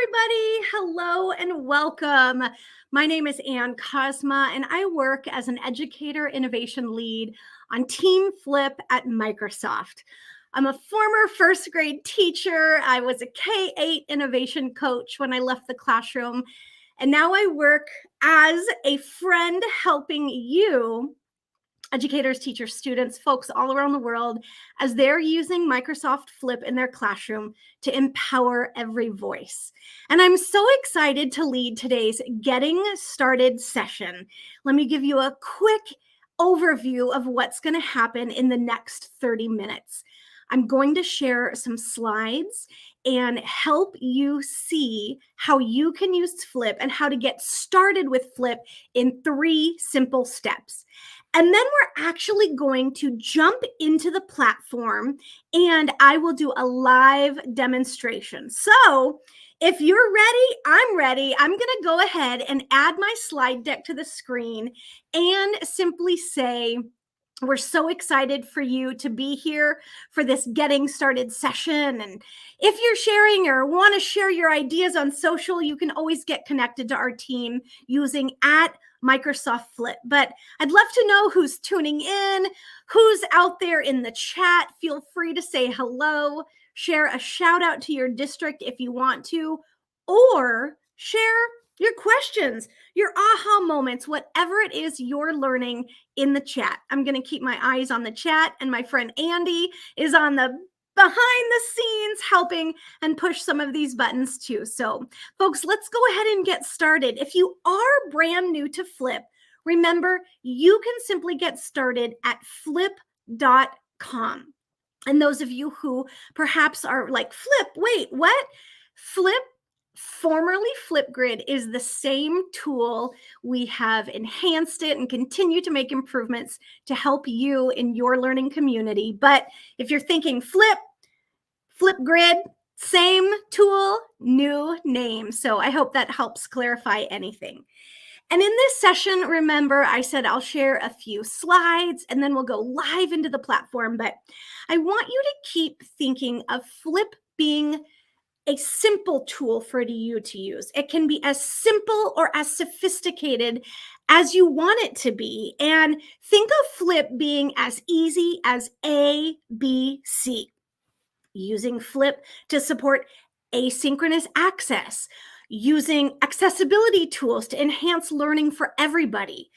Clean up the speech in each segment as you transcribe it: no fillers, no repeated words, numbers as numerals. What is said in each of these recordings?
everybody. Hello and welcome. My name is Ann Cosma, and I work as an Educator Innovation Lead on Team Flip at Microsoft. I'm a former first grade teacher. I was a K-8 innovation coach when I left the classroom, and now I work as a friend helping you, educators, teachers, students, folks all around the world, as they're using Microsoft Flip in their classroom to empower every voice. And I'm so excited to lead today's Getting Started session. Let me give you a quick overview of what's going to happen in the next 30 minutes. I'm going to share some slides and help you see how you can use Flip and how to get started with Flip in 3 simple steps. And then we're actually going to jump into the platform and I will do a live demonstration. So if you're ready, I'm ready. I'm going to go ahead and add my slide deck to the screen and simply say, we're so excited for you to be here for this Getting Started session. And if you're sharing or want to share your ideas on social, you can always get connected to our team using @Microsoft Flip. But I'd love to know who's tuning in, who's out there in the chat. Feel free to say hello, share a shout out to your district if you want to, or share your questions, your aha moments, whatever it is you're learning in the chat. I'm going to keep my eyes on the chat, and my friend Andy is on the behind the scenes helping and push some of these buttons too. So folks, let's go ahead and get started. If you are brand new to Flip, remember you can simply get started at flip.com. And those of you who perhaps are like, Flip, wait, what? Flip, formerly Flipgrid, is the same tool. We have enhanced it and continue to make improvements to help you in your learning community. But if you're thinking Flipgrid, same tool, new name. So I hope that helps clarify anything. And in this session, remember, I said I'll share a few slides and then we'll go live into the platform. But I want you to keep thinking of Flip being a simple tool for you to use. It can be as simple or as sophisticated as you want it to be. And think of Flip being as easy as A, B, C. Using Flip to support asynchronous access, using accessibility tools to enhance learning for everybody.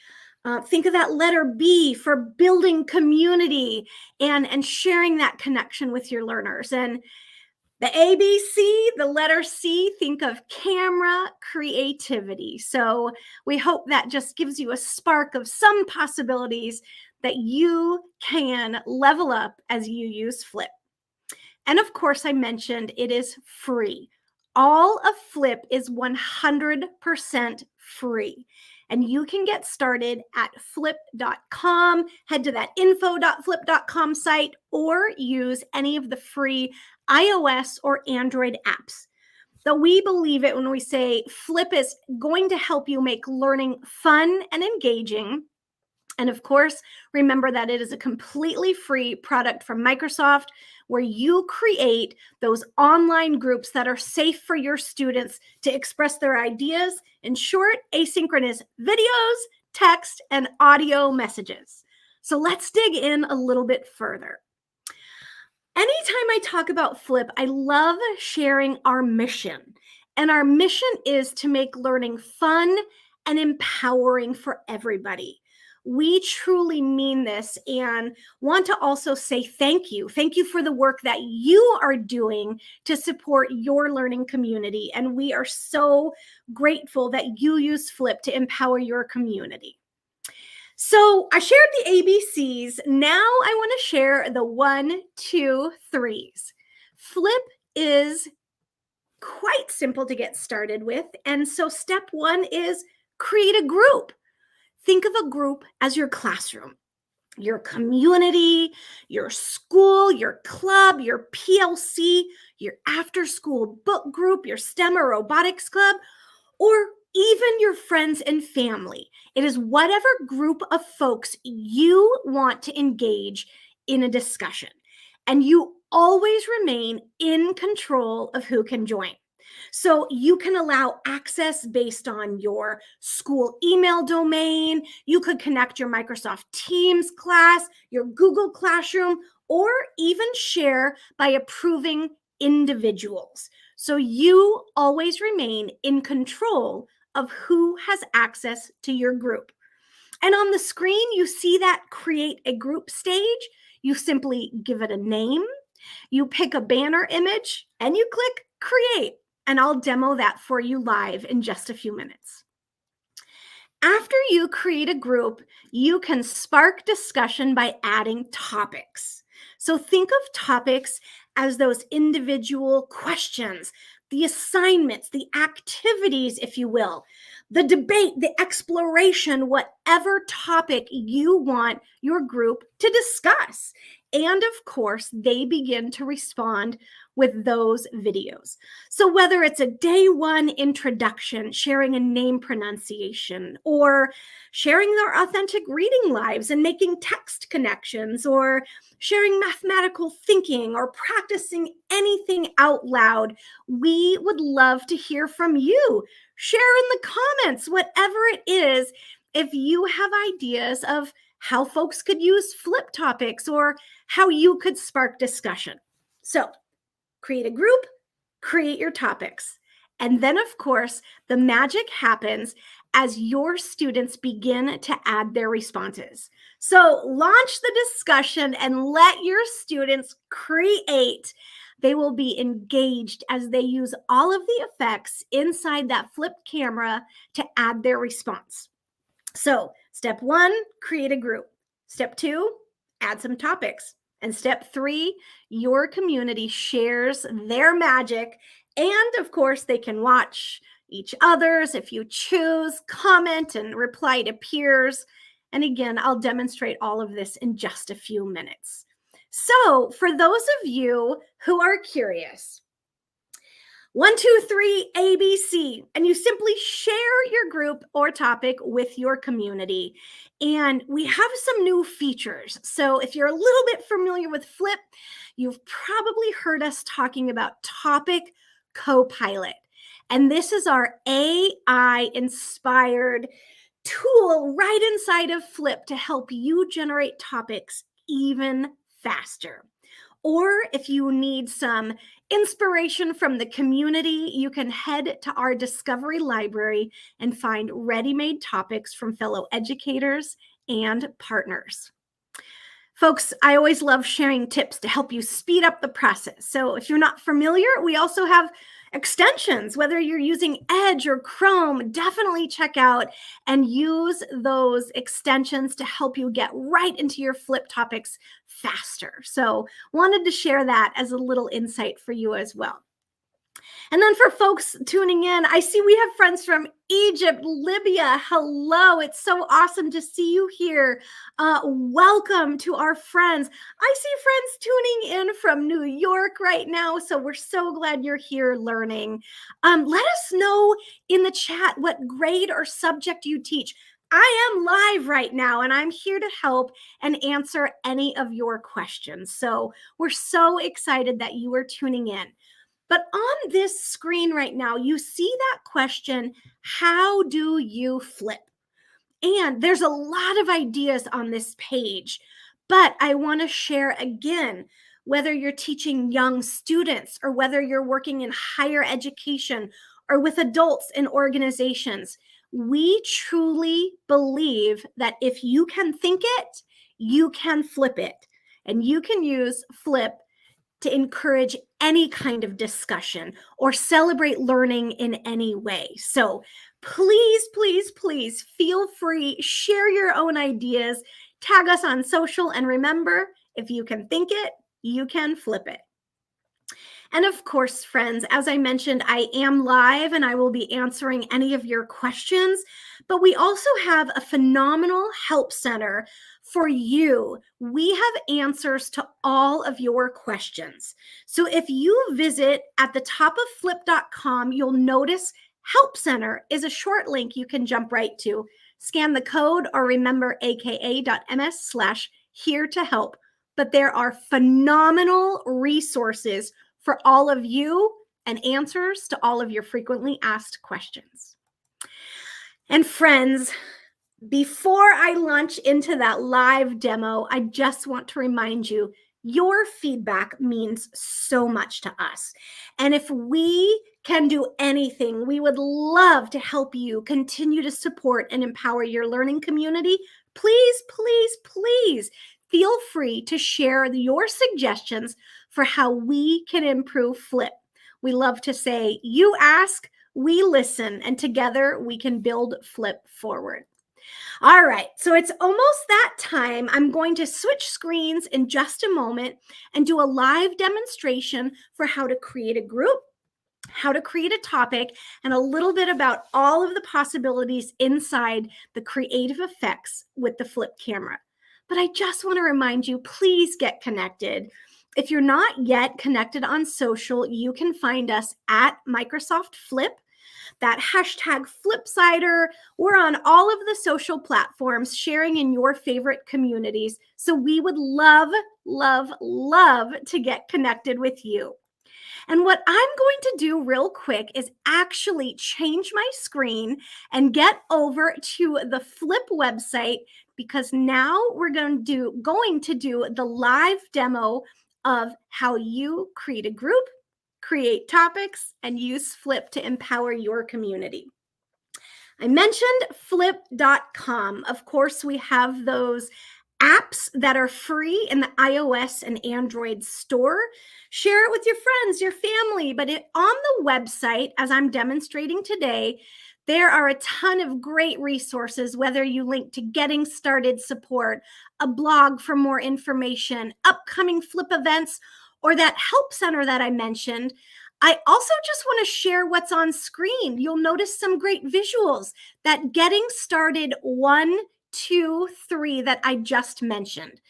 Think of that letter B for building community and sharing that connection with your learners. And the ABC, the letter C, think of camera creativity. So we hope that just gives you a spark of some possibilities that you can level up as you use Flip. And of course, I mentioned it is free. All of Flip is 100% free. And you can get started at flip.com. Head to that info.flip.com site or use any of the free iOS or Android apps. Though we believe it when we say Flip is going to help you make learning fun and engaging. And of course, remember that it is a completely free product from Microsoft where you create those online groups that are safe for your students to express their ideas in short, asynchronous videos, text, and audio messages. So let's dig in a little bit further. Anytime I talk about Flip, I love sharing our mission. And our mission is to make learning fun and empowering for everybody. We truly mean this and want to also say thank you. Thank you for the work that you are doing to support your learning community. And we are so grateful that you use Flip to empower your community. So I shared the ABCs. Now I want to share the 1, 2, 3s. Flip is quite simple to get started with. And so step 1 is create a group. Think of a group as your classroom, your community, your school, your club, your PLC, your after-school book group, your STEM or robotics club, or even your friends and family. It is whatever group of folks you want to engage in a discussion. And you always remain in control of who can join. So you can allow access based on your school email domain. You could connect your Microsoft Teams class, your Google Classroom, or even share by approving individuals. So you always remain in control of who has access to your group. And on the screen, you see that create a group stage. You simply give it a name, you pick a banner image, and you click create. And I'll demo that for you live in just a few minutes. After you create a group, you can spark discussion by adding topics. So think of topics as those individual questions, the assignments, the activities, if you will, the debate, the exploration, whatever topic you want your group to discuss. And of course, they begin to respond with those videos. So whether it's a day one introduction, sharing a name pronunciation, or sharing their authentic reading lives and making text connections, or sharing mathematical thinking, or practicing anything out loud, we would love to hear from you. Share in the comments, whatever it is, if you have ideas of how folks could use flip topics or how you could spark discussion. So create a group, create your topics. And then, of course, the magic happens as your students begin to add their responses. So launch the discussion and let your students create. They will be engaged as they use all of the effects inside that flipped camera to add their response. So step one, create a group. Step two, add some topics. And step three, your community shares their magic. And of course, they can watch each other's if you choose, comment and reply to peers. And again, I'll demonstrate all of this in just a few minutes. So for those of you who are curious, 1, 2, 3, ABC, and you simply share your group or topic with your community. And we have some new features. So if you're a little bit familiar with Flip, you've probably heard us talking about Topic Copilot. And this is our AI-inspired tool right inside of Flip to help you generate topics even faster. Or if you need some inspiration from the community, you can head to our Discovery Library and find ready-made topics from fellow educators and partners. Folks, I always love sharing tips to help you speed up the process. So if you're not familiar, we also have extensions. Whether you're using Edge or Chrome, definitely check out and use those extensions to help you get right into your flip topics faster. So wanted to share that as a little insight for you as well. And then for folks tuning in, I see we have friends from Egypt, Libya. Hello, it's so awesome to see you here. Welcome to our friends. I see friends tuning in from New York right now, so we're so glad you're here learning. Let us know in the chat what grade or subject you teach. I am live right now, and I'm here to help and answer any of your questions. So we're so excited that you are tuning in. But on this screen right now, you see that question, how do you flip? And there's a lot of ideas on this page, but I want to share again, whether you're teaching young students or whether you're working in higher education or with adults in organizations, we truly believe that if you can think it, you can flip it. And you can use flip to encourage any kind of discussion or celebrate learning in any way. So please, please, please feel free, share your own ideas, tag us on social, and remember, if you can think it, you can flip it. And of course, friends, as I mentioned, I am live and I will be answering any of your questions, but we also have a phenomenal help center for you. We have answers to all of your questions. So if you visit at the top of flip.com, you'll notice Help Center is a short link you can jump right to. Scan the code or remember aka.ms/here to help. But there are phenomenal resources for all of you and answers to all of your frequently asked questions. And friends, before I launch into that live demo, I just want to remind you, your feedback means so much to us. And if we can do anything, we would love to help you continue to support and empower your learning community. Please, please, please feel free to share your suggestions for how we can improve Flip. We love to say, you ask, we listen, and together we can build Flip forward. All right, so it's almost that time. I'm going to switch screens in just a moment and do a live demonstration for how to create a group, how to create a topic, and a little bit about all of the possibilities inside the creative effects with the Flip camera. But I just want to remind you, please get connected. If you're not yet connected on social, you can find us at Microsoft Flip, that hashtag Flipsider. We're on all of the social platforms, sharing in your favorite communities. So we would love, love, love to get connected with you. And what I'm going to do real quick is actually change my screen and get over to the Flip website, because now we're going to do the live demo of how you create a group, create topics, and use Flip to empower your community. I mentioned flip.com. Of course, we have those apps that are free in the iOS and Android store. Share it with your friends, your family, but on the website, as I'm demonstrating today, there are a ton of great resources, whether you link to getting started support, a blog for more information, upcoming Flip events, or that help center that I mentioned. I also just want to share what's on screen. You'll notice some great visuals, that getting started 1, 2, 3 that I just mentioned.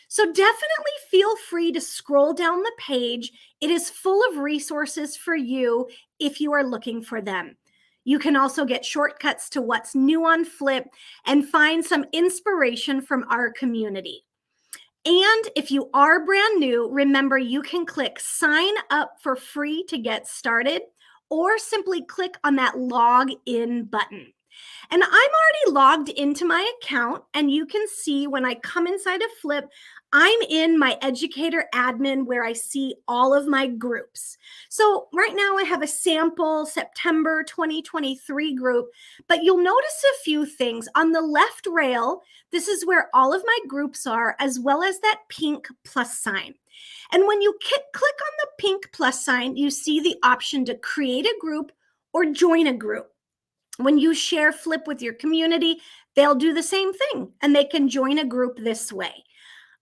So definitely feel free to scroll down the page. It is full of resources for you if you are looking for them. You can also get shortcuts to what's new on Flip and find some inspiration from our community. And if you are brand new, remember you can click sign up for free to get started, or simply click on that log in button. And I'm already logged into my account, and you can see when I come inside of Flip, I'm in my educator admin where I see all of my groups. So right now I have a sample September 2023 group, but you'll notice a few things. On the left rail, this is where all of my groups are, as well as that pink plus sign. And when you click on the pink plus sign, you see the option to create a group or join a group. When you share Flip with your community, they'll do the same thing, and they can join a group this way.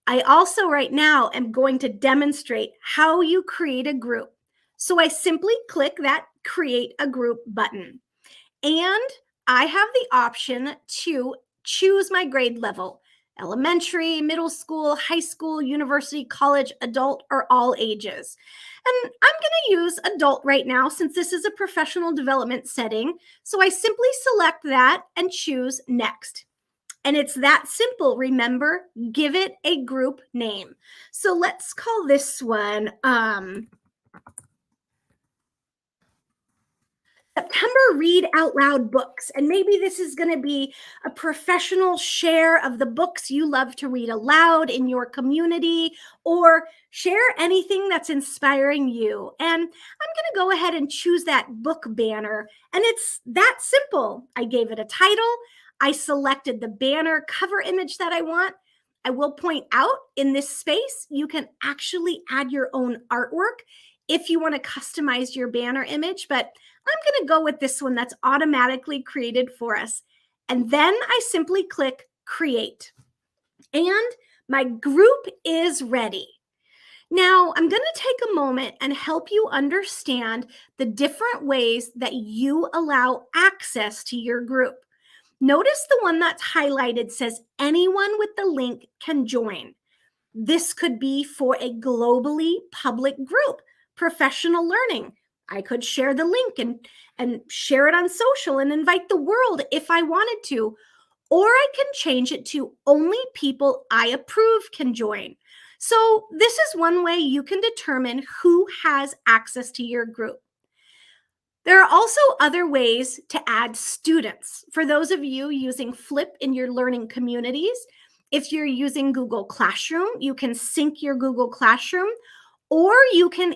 I also right now am going to demonstrate how you create a group. So I simply click that create a group button, and I have the option to choose my grade level: elementary, middle school, high school, university, college, adult, or all ages. And I'm going to use adult right now since this is a professional development setting. So I simply select that and choose next. And it's that simple. Remember, give it a group name. So let's call this one September Read Out Loud Books. And maybe this is going to be a professional share of the books you love to read aloud in your community, or share anything that's inspiring you. And I'm going to go ahead and choose that book banner. And it's that simple. I gave it a title. I selected the banner cover image that I want. I will point out, in this space, you can actually add your own artwork if you want to customize your banner image, but I'm going to go with this one that's automatically created for us. And then I simply click create. And my group is ready. Now, I'm going to take a moment and help you understand the different ways that you allow access to your group. Notice the one that's highlighted says anyone with the link can join. This could be for a globally public group, professional learning. I could share the link and share it on social and invite the world if I wanted to. Or I can change it to only people I approve can join. So this is one way you can determine who has access to your group. There are also other ways to add students. For those of you using Flip in your learning communities, if you're using Google Classroom, you can sync your Google Classroom, or you can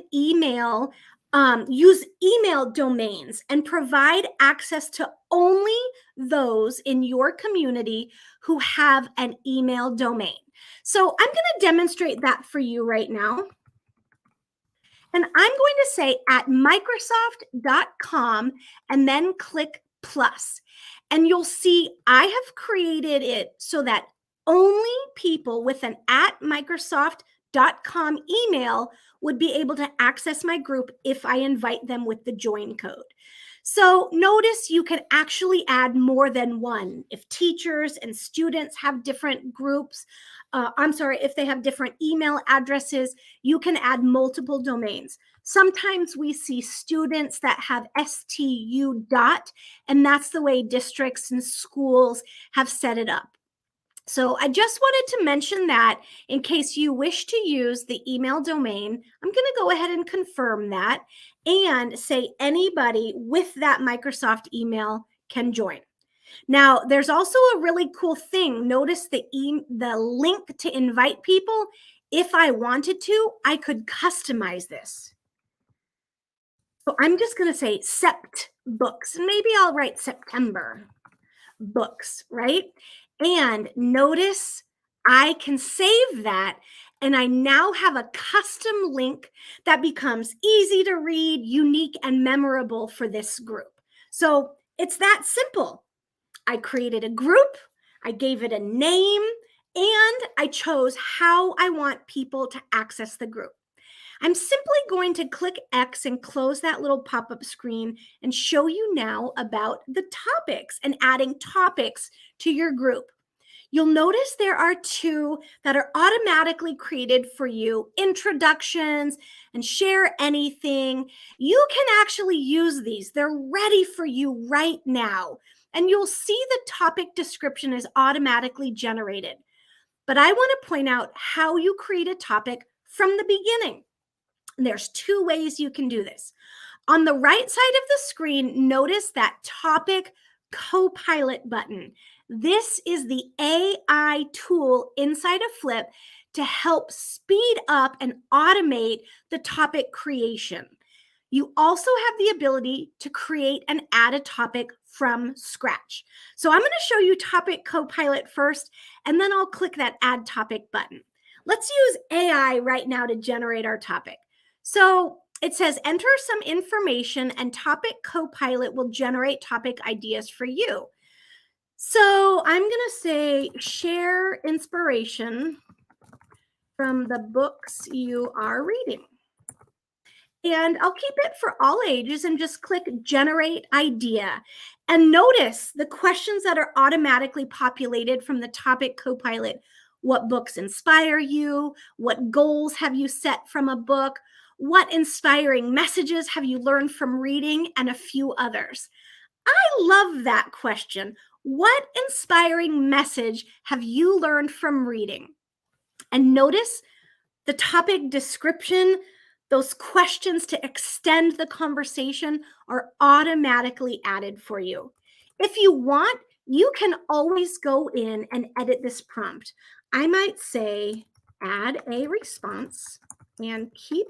use email domains and provide access to only those in your community who have an email domain. So I'm going to demonstrate that for you right now. And I'm going to say at Microsoft.com and then click plus. And you'll see I have created it so that only people with an at Microsoft.com email would be able to access my group if I invite them with the join code. So notice you can actually add more than one. If teachers and students have different groups, if they have different email addresses, you can add multiple domains. Sometimes we see students that have STU dot, and that's the way districts and schools have set it up. So I just wanted to mention that in case you wish to use the email domain, I'm going to go ahead and confirm that and say anybody with that Microsoft email can join. Now, there's also a really cool thing. Notice the link to invite people. If I wanted to, I could customize this. So I'm just going to say Sept books, and maybe I'll write September books, right? And notice I can save that, and I now have a custom link that becomes easy to read, unique, and memorable for this group. So it's that simple. I created a group, I gave it a name, and I chose how I want people to access the group. I'm simply going to click X and close that little pop-up screen and show you now about the topics and adding topics to your group. You'll notice there are two that are automatically created for you, introductions and share anything. You can actually use these. They're ready for you right now. And you'll see the topic description is automatically generated. But I want to point out how you create a topic from the beginning. There's two ways you can do this. On the right side of the screen, notice that topic co-pilot button. This is the AI tool inside of Flip to help speed up and automate the topic creation. You also have the ability to create and add a topic from scratch. So I'm going to show you topic co-pilot first, and then I'll click that add topic button. Let's use AI right now to generate our topic. So it says enter some information and topic co-pilot will generate topic ideas for you. So I'm going to say share inspiration from the books you are reading. And I'll keep it for all ages and just click generate idea. And notice the questions that are automatically populated from the topic co-pilot. What books inspire you? What goals have you set from a book? What inspiring messages have you learned from reading? And a few others. I love that question. What inspiring message have you learned from reading? And notice the topic description, those questions to extend the conversation are automatically added for you. If you want, you can always go in and edit this prompt. I might say, add a response and keep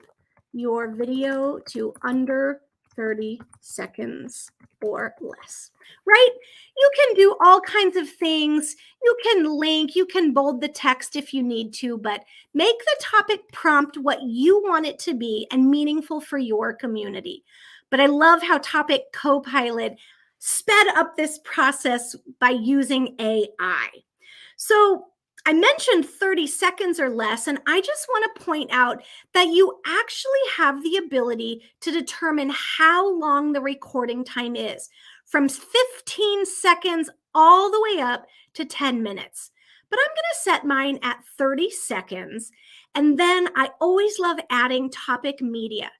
your video to under 30 seconds or less, right? You can do all kinds of things. You can link, you can bold the text if you need to, but make the topic prompt what you want it to be and meaningful for your community. But I love how Topic Copilot sped up this process by using AI. So I mentioned 30 seconds or less, and I just want to point out that you actually have the ability to determine how long the recording time is, from 15 seconds all the way up to 10 minutes. But I'm going to set mine at 30 seconds, and then I always love adding topic media.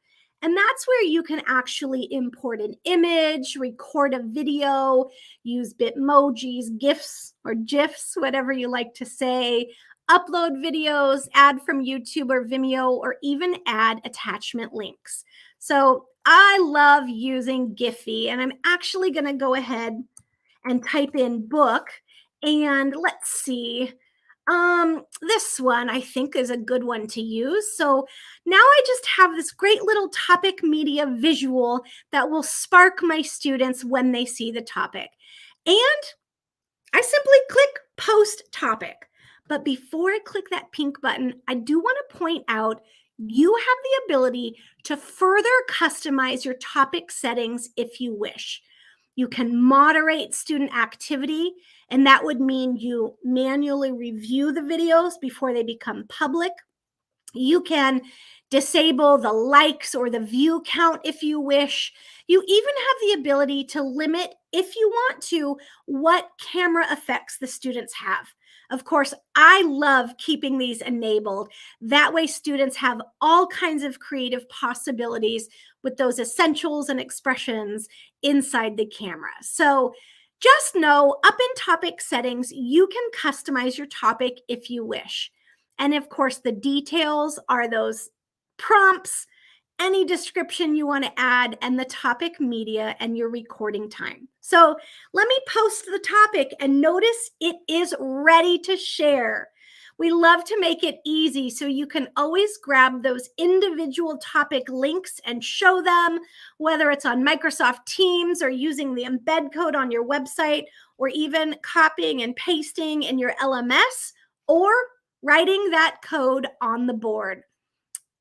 And that's where you can actually import an image, record a video, use Bitmojis, GIFs, or GIFs, whatever you like to say, upload videos, add from YouTube or Vimeo, or even add attachment links. So I love using Giphy, and I'm actually going to go ahead and type in book. And let's see. This one I think is a good one to use. So now I just have this great little topic media visual that will spark my students when they see the topic. And I simply click post topic. But before I click that pink button, I do want to point out you have the ability to further customize your topic settings if you wish. You can moderate student activity, and that would mean you manually review the videos before they become public. You can disable the likes or the view count if you wish. You even have the ability to limit, if you want to, what camera effects the students have. Of course, I love keeping these enabled. That way, students have all kinds of creative possibilities with those essentials and expressions inside the camera. So just know, up in topic settings, you can customize your topic if you wish. And of course, the details are those prompts, any description you want to add, and the topic media and your recording time. So let me post the topic and notice it is ready to share. We love to make it easy so you can always grab those individual topic links and show them, whether it's on Microsoft Teams or using the embed code on your website, or even copying and pasting in your LMS, or writing that code on the board.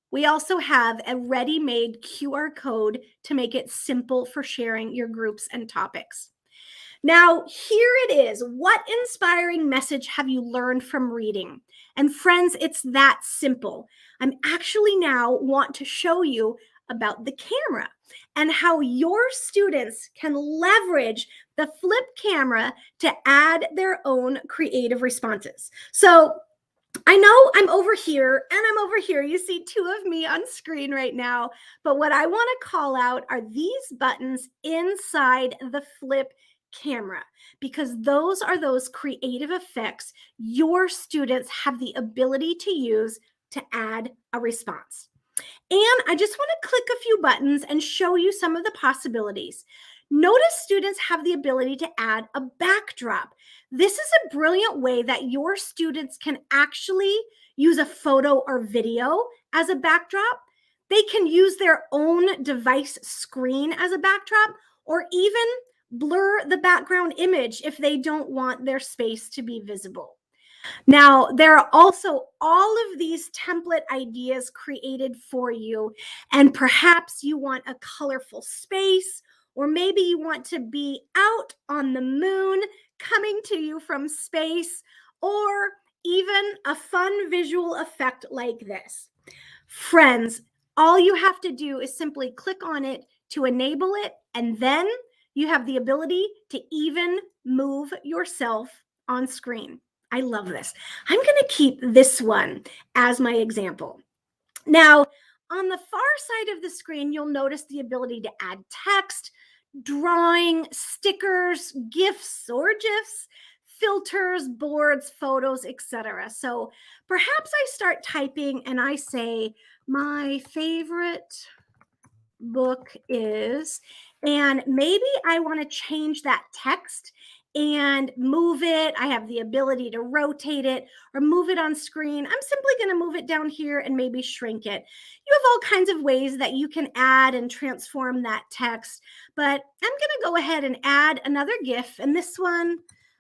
We also have a ready-made QR code to make it simple for sharing your groups and topics. Now, here it is. What inspiring message have you learned from reading? And friends, it's that simple. I'm actually now want to show you about the camera and how your students can leverage the Flip camera to add their own creative responses. So I know I'm over here and I'm over here. You see two of me on screen right now. But what I want to call out are these buttons inside the Flip camera, because those are those creative effects your students have the ability to use to add a response. And I just want to click a few buttons and show you some of the possibilities. Notice students have the ability to add a backdrop. This is a brilliant way that your students can actually use a photo or video as a backdrop. They can use their own device screen as a backdrop, or even blur the background image if they don't want their space to be visible. Now, there are also all of these template ideas created for you, and perhaps you want a colorful space, or maybe you want to be out on the moon coming to you from space, or even a fun visual effect like this. Friends, all you have to do is simply click on it to enable it, and then you have the ability to even move yourself on screen. I love this. I'm going to keep this one as my example. Now, on the far side of the screen, you'll notice the ability to add text, drawing, stickers, GIFs or GIFs, filters, boards, photos, etc. So perhaps I start typing and I say, my favorite book is, and maybe I want to change that text and move it. I have the ability to rotate it or move it on screen. I'm simply going to move it down here and maybe shrink it. You have all kinds of ways that you can add and transform that text, but I'm going to go ahead and add another GIF, and this one,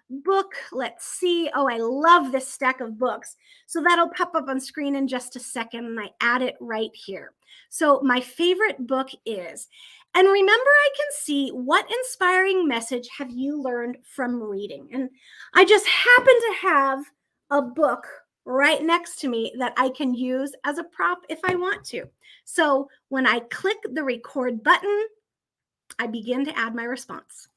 book, let's see. Oh, I love this stack of books. So that'll pop up on screen in just a second, and I add it right here. So my favorite book is, and remember, I can see what inspiring message have you learned from reading. And I just happen to have a book right next to me that I can use as a prop if I want to. So when I click the record button, I begin to add my response.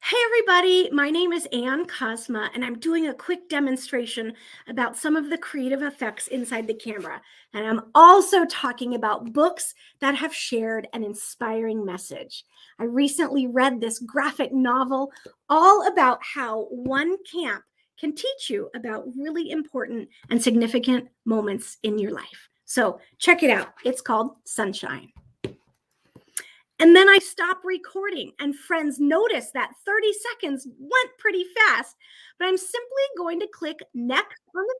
Hey everybody, my name is Ann Cosma, and I'm doing a quick demonstration about some of the creative effects inside the camera. And I'm also talking about books that have shared an inspiring message. I recently read this graphic novel all about how one camp can teach you about really important and significant moments in your life. So check it out. It's called Sunshine. And then I stop recording, and friends, notice that 30 seconds went pretty fast, but I'm simply going to click next on the,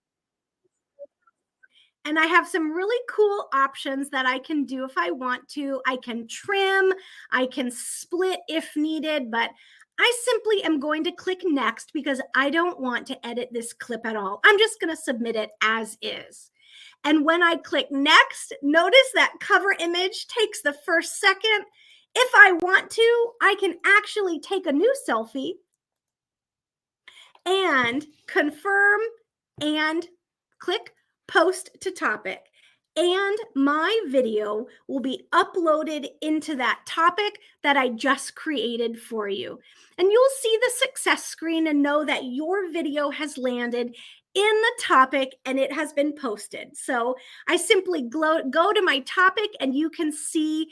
and I have some really cool options that I can do if I want to. I can trim, I can split if needed, but I simply am going to click next because I don't want to edit this clip at all. I'm just going to submit it as is. And when I click next, notice that cover image takes the first second. If I want to, I can actually take a new selfie and confirm and click post to topic. And my video will be uploaded into that topic that I just created for you. And you'll see the success screen and know that your video has landed in the topic and it has been posted. So I simply go to my topic, and you can see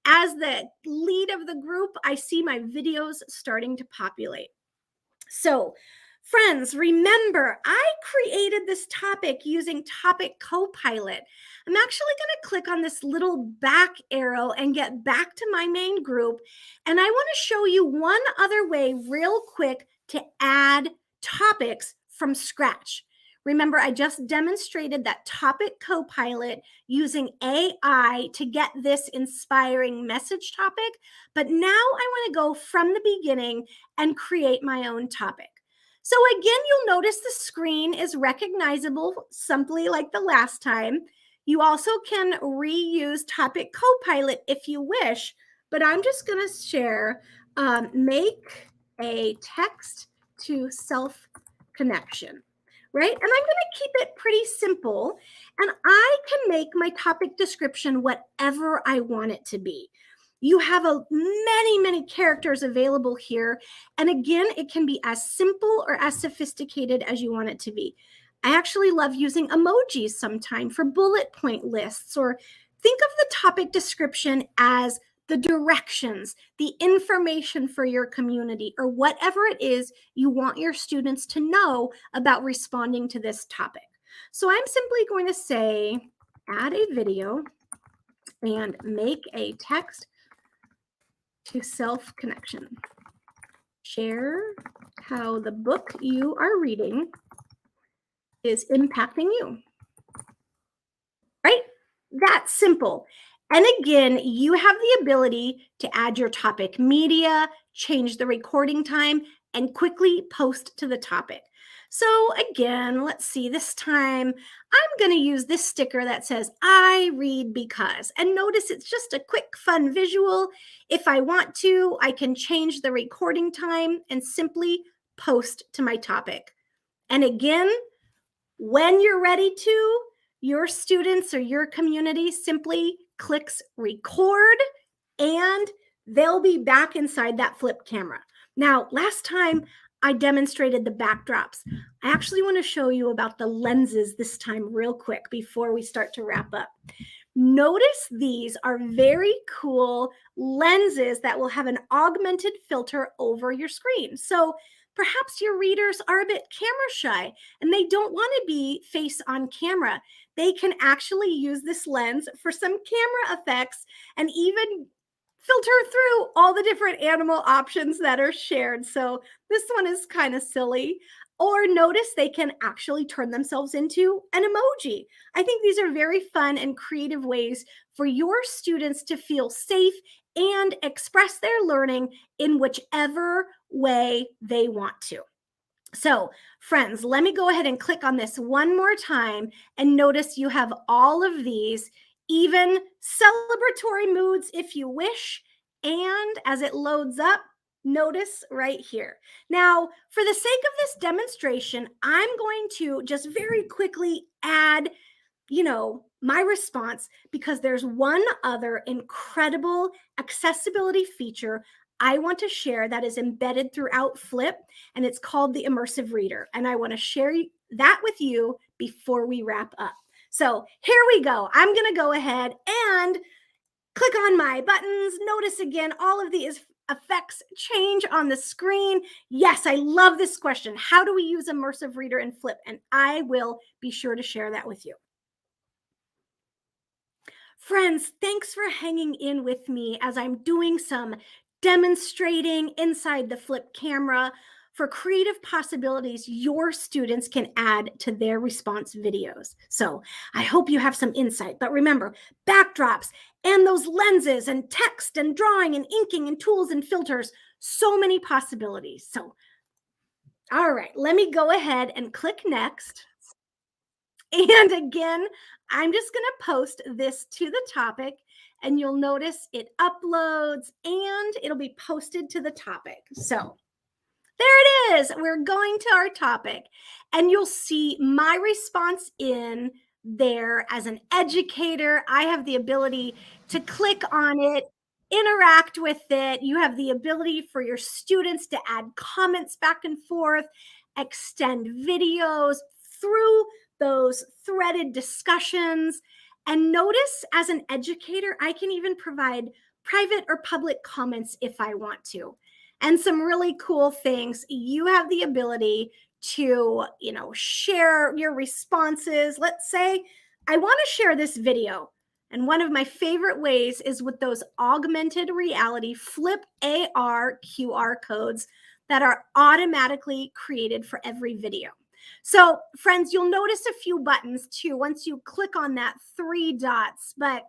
as the lead of the group, I see my videos starting to populate. So, friends, remember, I created this topic using Topic Copilot. I'm actually going to click on this little back arrow and get back to my main group. And I want to show you one other way, real quick, to add topics from scratch. Remember, I just demonstrated that Topic Copilot using AI to get this inspiring message topic. But now I want to go from the beginning and create my own topic. So again, you'll notice the screen is recognizable simply like the last time. You also can reuse Topic Copilot if you wish, but I'm just going to share make a text to self connection, right? And I'm going to keep it pretty simple, and I can make my topic description whatever I want it to be. You have many characters available here. And again, it can be as simple or as sophisticated as you want it to be. I actually love using emojis sometime for bullet point lists, or think of the topic description as the directions, the information for your community, or whatever it is you want your students to know about responding to this topic. So I'm simply going to say, add a video and make a text to self-connection. Share how the book you are reading is impacting you. Right? That's simple. And again, you have the ability to add your topic media, change the recording time, and quickly post to the topic. So again, let's see, this time I'm going to use this sticker that says, I read because. And notice it's just a quick, fun visual. If I want to, I can change the recording time and simply post to my topic. And again, when you're ready to, your students or your community simply clicks record, and they'll be back inside that flip camera. Now, last time I demonstrated the backdrops. I actually want to show you about the lenses this time real quick before we start to wrap up. Notice these are very cool lenses that will have an augmented filter over your screen. So perhaps your readers are a bit camera shy and they don't want to be face on camera. They can actually use this lens for some camera effects and even filter through all the different animal options that are shared. So this one is kind of silly. Or notice they can actually turn themselves into an emoji. I think these are very fun and creative ways for your students to feel safe and express their learning in whichever way they want to. So, friends, let me go ahead and click on this one more time, and notice you have all of these, even celebratory moods if you wish. And as it loads up, notice right here. Now, for the sake of this demonstration, I'm going to just very quickly add my response, because there's one other incredible accessibility feature I want to share that is embedded throughout Flip, and it's called the Immersive Reader. And I want to share that with you before we wrap up. So here we go. I'm going to go ahead and click on my buttons. Notice again, all of these effects change on the screen. Yes, I love this question. How do we use Immersive Reader in Flip? And I will be sure to share that with you. Friends, thanks for hanging in with me as I'm doing some demonstrating inside the Flip camera for creative possibilities your students can add to their response videos. So I hope you have some insight. But remember, backdrops and those lenses and text and drawing and inking and tools and filters, so many possibilities. So, all right, let me go ahead and click next. And again, I'm just going to post this to the topic, and you'll notice it uploads and it'll be posted to the topic. So there it is. We're going to our topic, and you'll see my response in there. As an educator, I have the ability to click on it, interact with it. You have the ability for your students to add comments back and forth, extend videos through those threaded discussions. And notice, as an educator, I can even provide private or public comments if I want to. And some really cool things. You have the ability to, share your responses. Let's say I want to share this video. And one of my favorite ways is with those augmented reality Flip AR QR codes that are automatically created for every video. So, friends, you'll notice a few buttons too once you click on that three dots. But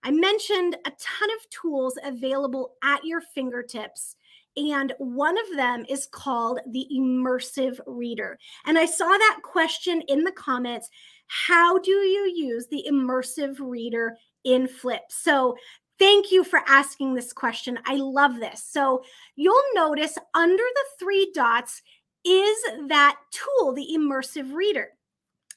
I mentioned a ton of tools available at your fingertips. And one of them is called the immersive reader. And I saw that question in the comments. How do you use the immersive reader in Flip? So thank you for asking this question. I love this. So you'll notice under the three dots is that tool, the immersive reader.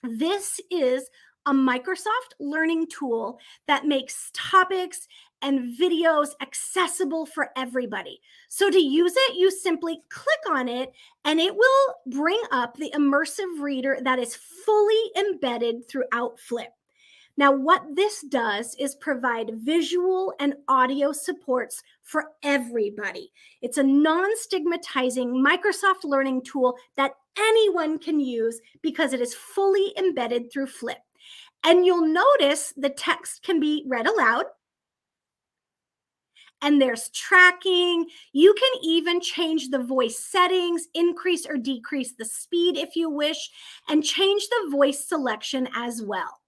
This is a Microsoft learning tool that makes topics and videos accessible for everybody. So to use it, you simply click on it and it will bring up the immersive reader that is fully embedded throughout Flip. Now, what this does is provide visual and audio supports for everybody. It's a non-stigmatizing Microsoft learning tool that anyone can use because it is fully embedded through Flip. And you'll notice the text can be read aloud, and there's tracking. You can even change the voice settings, increase or decrease the speed if you wish, and change the voice selection as well.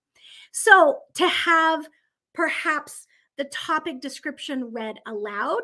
So to have perhaps the topic description read aloud,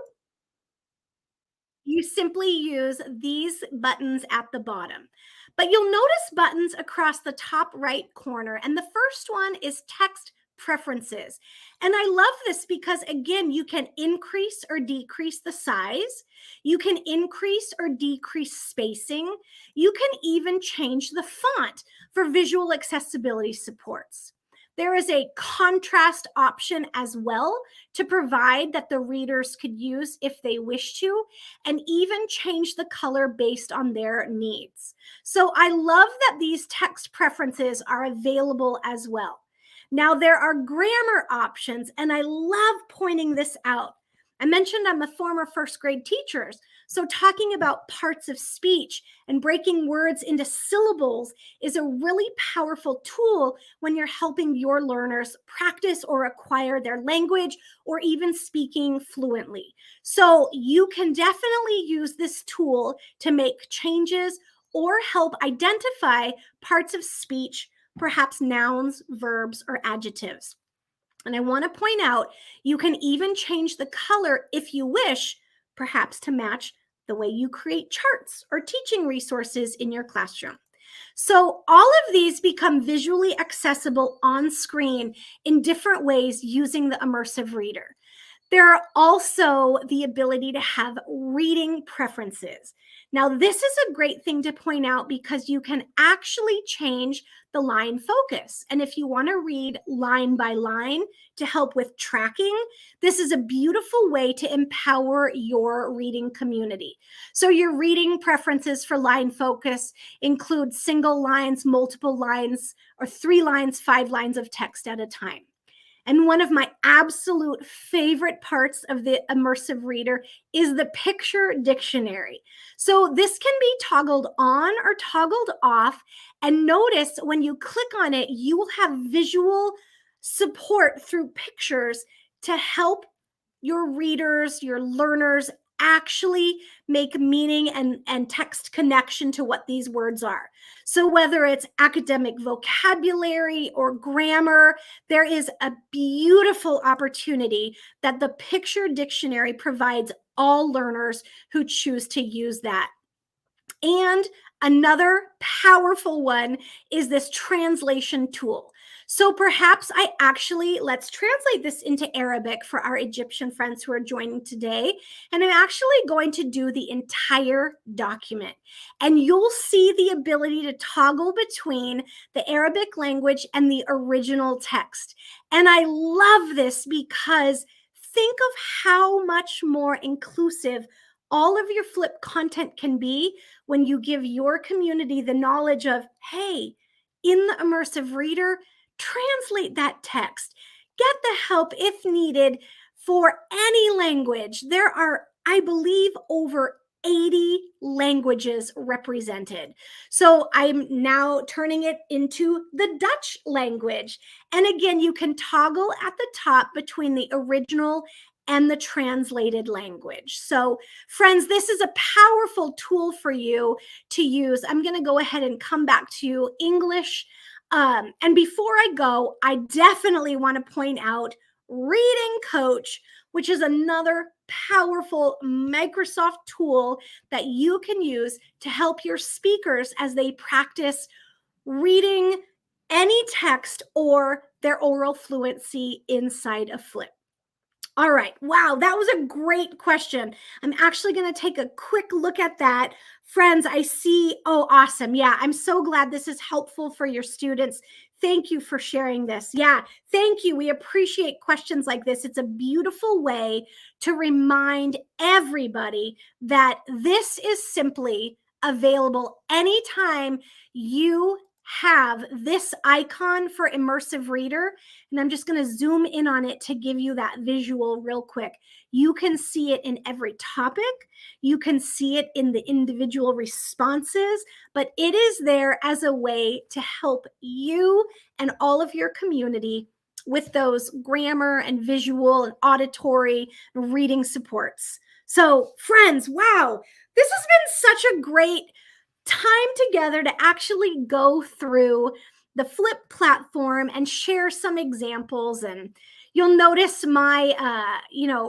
you simply use these buttons at the bottom. But you'll notice buttons across the top right corner. And the first one is text preferences. And I love this because, again, you can increase or decrease the size. You can increase or decrease spacing. You can even change the font for visual accessibility supports. There is a contrast option as well to provide that the readers could use if they wish to, and even change the color based on their needs. So I love that these text preferences are available as well. Now, there are grammar options, and I love pointing this out. I mentioned I'm a former first grade teacher, so talking about parts of speech and breaking words into syllables is a really powerful tool when you're helping your learners practice or acquire their language or even speaking fluently. So you can definitely use this tool to make changes or help identify parts of speech, perhaps nouns, verbs, or adjectives. And I want to point out, you can even change the color if you wish, perhaps to match the way you create charts or teaching resources in your classroom. So all of these become visually accessible on screen in different ways using the immersive reader. There are also the ability to have reading preferences. Now, this is a great thing to point out because you can actually change the line focus. And if you want to read line by line to help with tracking, this is a beautiful way to empower your reading community. So your reading preferences for line focus include single lines, multiple lines, or 3 lines, 5 lines of text at a time. And one of my absolute favorite parts of the immersive reader is the picture dictionary. So this can be toggled on or toggled off. And notice when you click on it, you will have visual support through pictures to help your readers, your learners actually make meaning and text connection to what these words are. So whether it's academic vocabulary or grammar, there is a beautiful opportunity that the picture dictionary provides all learners who choose to use that. And another powerful one is this translation tool. So perhaps let's translate this into Arabic for our Egyptian friends who are joining today. And I'm actually going to do the entire document. And you'll see the ability to toggle between the Arabic language and the original text. And I love this because think of how much more inclusive all of your Flip content can be when you give your community the knowledge of, hey, in the immersive reader, translate that text. Get the help if needed for any language. There are, I believe, over 80 languages represented. So I'm now turning it into the Dutch language. And again, you can toggle at the top between the original and the translated language. So friends, this is a powerful tool for you to use. I'm going to go ahead and come back to English. And before I go, I definitely want to point out Reading Coach, which is another powerful Microsoft tool that you can use to help your speakers as they practice reading any text or their oral fluency inside of Flip. All right. Wow, that was a great question. I'm actually going to take a quick look at that. Friends, I see. Oh, awesome. Yeah, I'm so glad this is helpful for your students. Thank you for sharing this. Yeah, thank you. We appreciate questions like this. It's a beautiful way to remind everybody that this is simply available anytime you have this icon for immersive reader. And I'm just going to zoom in on it to give you that visual real quick. You can see it in every topic. You can see it in the individual responses, but it is there as a way to help you and all of your community with those grammar and visual and auditory reading supports. So friends, wow, this has been such a great time together to actually go through the Flip platform and share some examples. And you'll notice my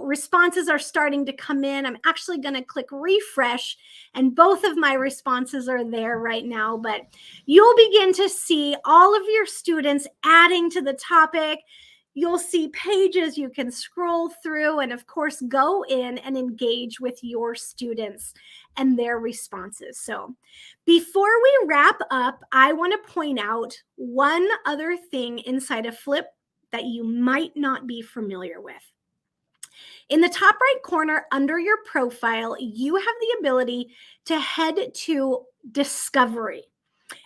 responses are starting to come in. I'm actually going to click refresh and both of my responses are there right now, but you'll begin to see all of your students adding to the topic. You'll see pages you can scroll through and of course go in and engage with your students and their responses. So before we wrap up, I want to point out one other thing inside of Flip that you might not be familiar with. In the top right corner under your profile, you have the ability to head to Discovery.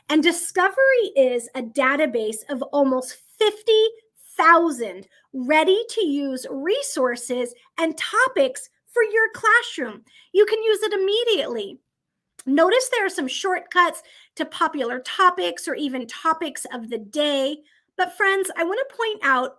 And Discovery is a database of almost 50,000 ready to use resources and topics for your classroom. You can use it immediately. Notice there are some shortcuts to popular topics or even topics of the day. But friends, I want to point out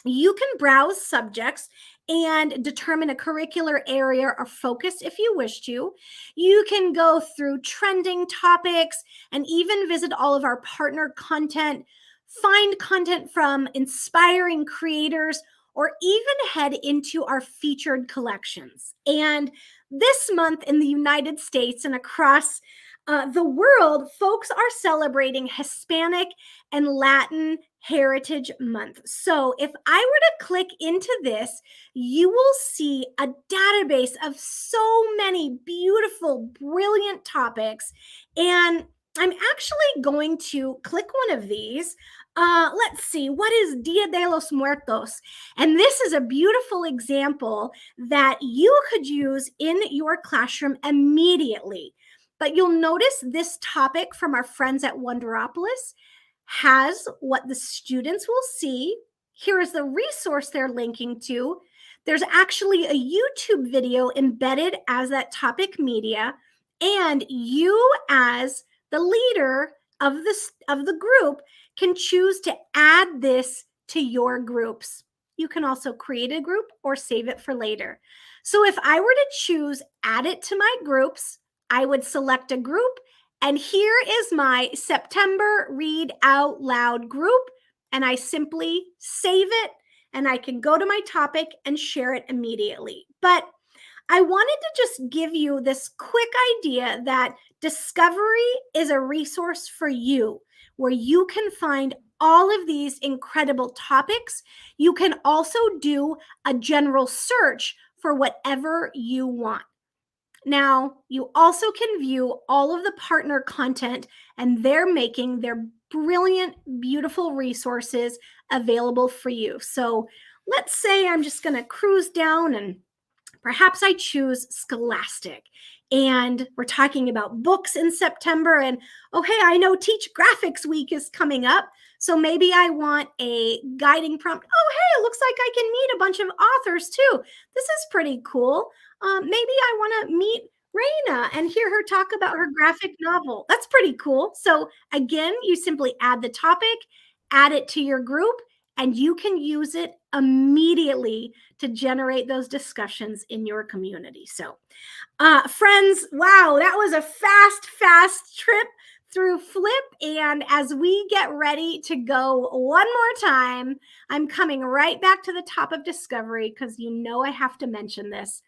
you can browse subjects and determine a curricular area or focus if you wish to. You can go through trending topics and even visit all of our partner content, find content from inspiring creators, or even head into our featured collections. And this month in the United States and across the world, folks are celebrating Hispanic and Latin Heritage Month. So if I were to click into this, you will see a database of so many beautiful, brilliant topics. And I'm actually going to click one of these. Let's see, what is Dia de los Muertos? And this is a beautiful example that you could use in your classroom immediately. But you'll notice this topic from our friends at Wonderopolis has what the students will see. Here is the resource they're linking to. There's actually a YouTube video embedded as that topic media, and you as the leader of the group can choose to add this to your groups. You can also create a group or save it for later. So if I were to choose add it to my groups, I would select a group, and here is my September Read Out Loud group, and I simply save it, and I can go to my topic and share it immediately. But I wanted to just give you this quick idea that Discovery is a resource for you where you can find all of these incredible topics. You can also do a general search for whatever you want. Now, you also can view all of the partner content, and they're making their brilliant, beautiful resources available for you. So let's say I'm just going to cruise down and perhaps I choose Scholastic. And we're talking about books in September. And oh, hey, I know Teach Graphics Week is coming up. So maybe I want a guiding prompt. Oh, hey, it looks like I can meet a bunch of authors too. This is pretty cool. Maybe I want to meet Raina and hear her talk about her graphic novel. That's pretty cool. So again, you simply add the topic, add it to your group, and you can use it immediately to generate those discussions in your community. So, friends, wow, that was a fast trip through Flip. And as we get ready to go one more time, I'm coming right back to the top of Discovery because you know I have to mention this.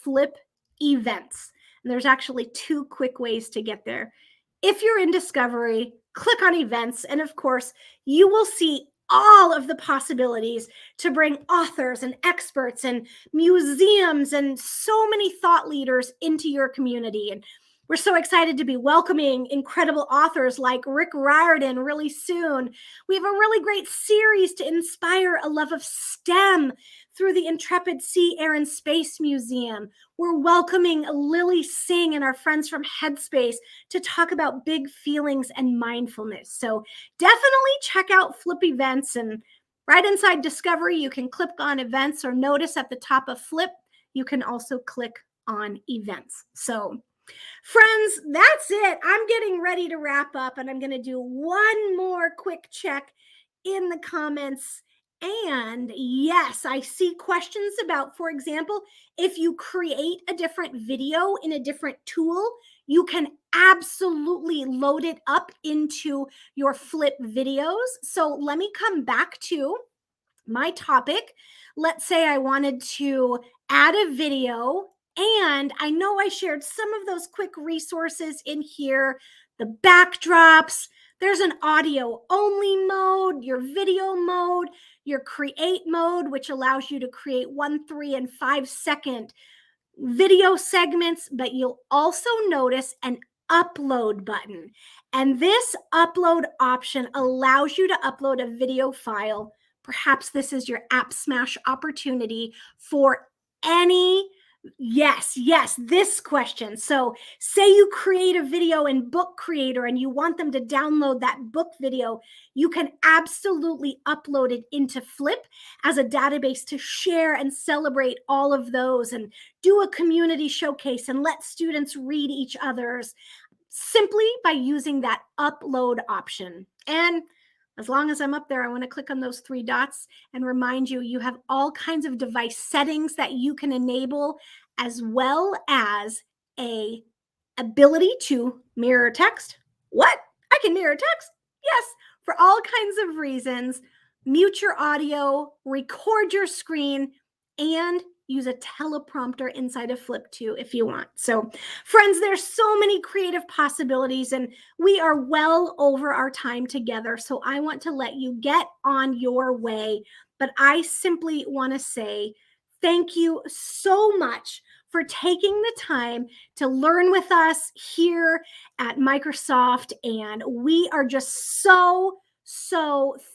Flip events. And there's actually two quick ways to get there. If you're in Discovery, click on events. And of course, you will see all of the possibilities to bring authors and experts and museums and so many thought leaders into your community. And we're so excited to be welcoming incredible authors like Rick Riordan really soon. We have a really great series to inspire a love of STEM through the Intrepid Sea, Air, and Space Museum. We're welcoming Lily Singh and our friends from Headspace to talk about big feelings and mindfulness. So definitely check out Flip events, and right inside Discovery, you can click on events, or notice at the top of Flip, you can also click on events. So friends, that's it. I'm getting ready to wrap up, and I'm going to do one more quick check in the comments. And yes, I see questions about, for example, if you create a different video in a different tool, you can absolutely load it up into your Flip videos. So let me come back to my topic. Let's say I wanted to add a video, and I know I shared some of those quick resources in here, the backdrops. There's an audio only mode, your video mode, your create mode, which allows you to create 1, 3, and 5-second video segments, but you'll also notice an upload button. And this upload option allows you to upload a video file. Perhaps this is your App Smash opportunity for any. Yes, this question. So say you create a video in Book Creator and you want them to download that book video, you can absolutely upload it into Flip as a database to share and celebrate all of those, and do a community showcase and let students read each other's simply by using that upload option. And as long as I'm up there, I want to click on those 3 dots and remind you, you have all kinds of device settings that you can enable, as well as a ability to mirror text. What? I can mirror text? Yes, for all kinds of reasons. Mute your audio, record your screen, and use a teleprompter inside of Flip too if you want. So friends, there's so many creative possibilities, and we are well over our time together. So I want to let you get on your way, but I simply want to say thank you so much for taking the time to learn with us here at Microsoft. And we are just so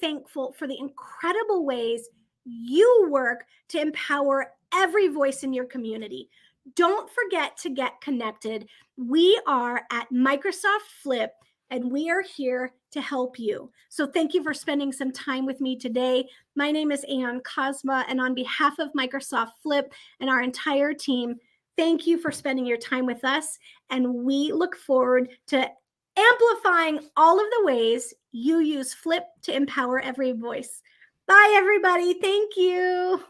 thankful for the incredible ways you work to empower every voice in your community. Don't forget to get connected. We are at Microsoft Flip, and we are here to help you. So thank you for spending some time with me today. My name is Ayan Cosma, and on behalf of Microsoft Flip and our entire team, thank you for spending your time with us. And we look forward to amplifying all of the ways you use Flip to empower every voice. Bye, everybody. Thank you.